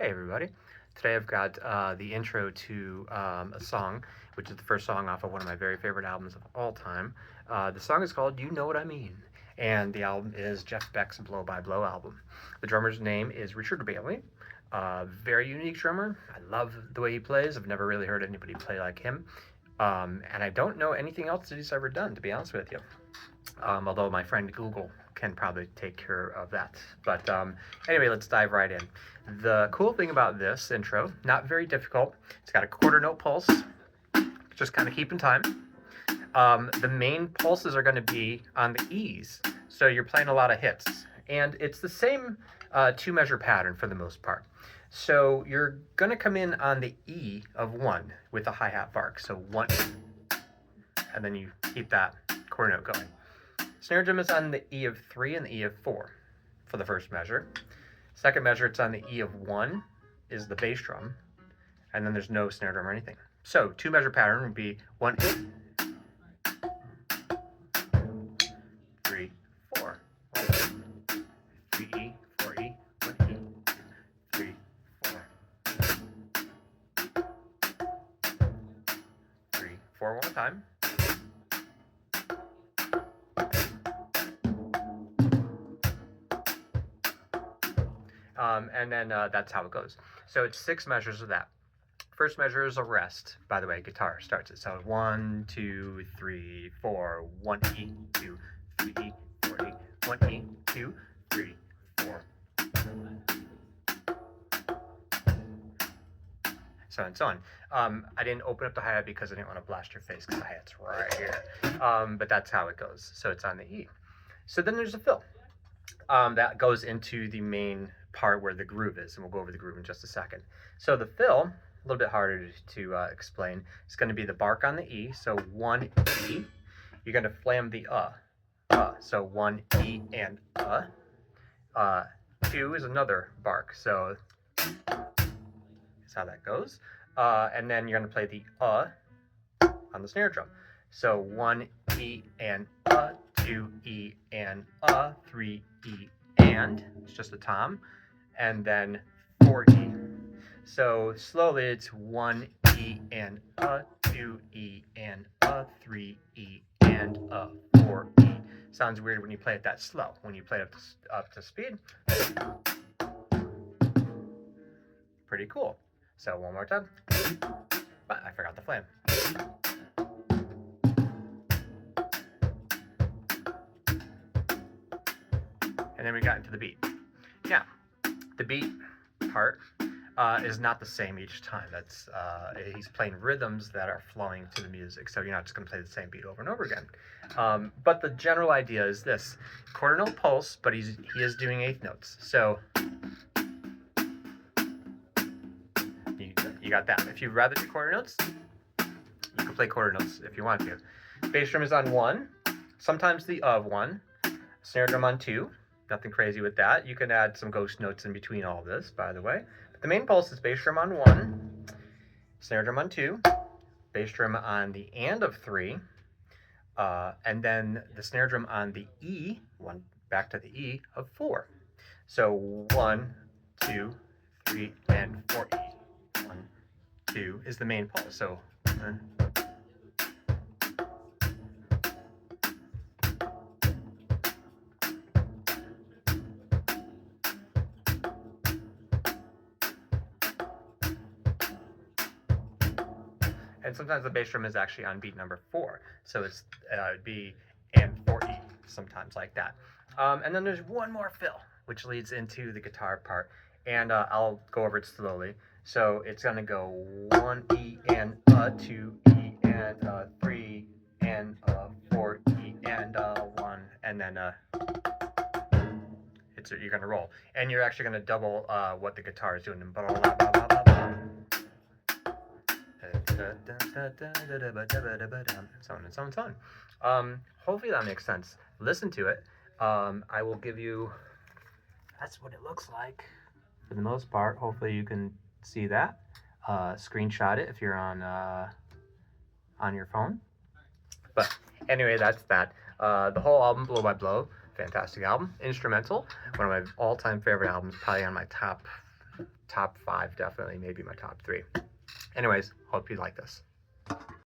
Hey everybody. Today I've got the intro to a song, which is the first song off of one of my very favorite albums of all time. The song is called You Know What I Mean, and the album is Jeff Beck's Blow by Blow album. The drummer's name is Richard Bailey. Very unique drummer. I love the way he plays. I've never really heard anybody play like him. And I don't know anything else that he's ever done, to be honest with you. Although my friend Google can probably take care of that. But anyway, let's dive right in. The cool thing about this intro, not very difficult. It's got a quarter note pulse, just kind of keeping time. The main pulses are going to be on the E's, so you're playing a lot of hits. And it's the same two-measure pattern for the most part. So you're going to come in on the E of 1 with a hi-hat bark. So 1, and then you keep that quarter note going. Snare drum is on the E of 3 and the E of 4 for the first measure. Second measure, it's on the E of 1 is the bass drum, and then there's no snare drum or anything. So two-measure pattern would be 1, 3, 4. 3 E, 4 E, 1 E, 3, 4. 3, 4 one more time. And then that's how it goes. So it's 6 measures of that. First measure is a rest. By the way, guitar starts it. So 1, 2, 3, 4, 1 E, 2, 3 E, 4 E, 1 E, 2, 3, 4. So on and so on. I didn't open up the hi-hat because I didn't want to blast your face because the hi-hat's right here. But that's how it goes. So it's on the E. So then there's a fill. That goes into the main part where the groove is, and we'll go over the groove in just a second. So the fill, a little bit harder to explain, it's going to be the bark on the E, so 1 E. You're going to flam the so 1 E and 2 is another bark, so that's how that goes. And then you're going to play the on the snare drum. So 1 E and 2 E and 3 E and, it's just a tom, and then 4 E. So slowly it's 1 E and 2 E and 3 E and 4 E. Sounds weird when you play it that slow. When you play it up to speed, pretty cool. So one more time. But I forgot the flam. And then we got into the beat. Now, the beat part is not the same each time. That's he's playing rhythms that are flowing to the music, so you're not just going to play the same beat over and over again. But the general idea is this: quarter note pulse, but he is doing eighth notes. So you got that. If you'd rather do quarter notes, you can play quarter notes if you want to. Bass drum is on 1, sometimes the of 1, snare drum on 2. Nothing crazy with that. You can add some ghost notes in between all of this, by the way. But the main pulse is bass drum on 1, snare drum on 2, bass drum on the and of 3, and then the snare drum on the E, back to the E of 4. So 1, 2, 3, and 4 E. 1, 2 is the main pulse. So and sometimes the bass drum is actually on beat number 4, so it's it'd be and 4E, sometimes like that. And then there's one more fill, which leads into the guitar part, and I'll go over it slowly. So it's going to go 1 E and 2 E and 3 and 4 E and 1, and then you're going to roll, and you're actually going to double what the guitar is doing. So on and so on and so on. Hopefully that makes sense. Listen to it. I will give you, that's what it looks like for the most part. Hopefully you can see that. Screenshot it if you're on your phone. But anyway, that's that. The whole album, Blow by Blow, fantastic album. Instrumental, one of my all-time favorite albums, probably on my top top 5, definitely, maybe my top 3. Anyways, hope you like this.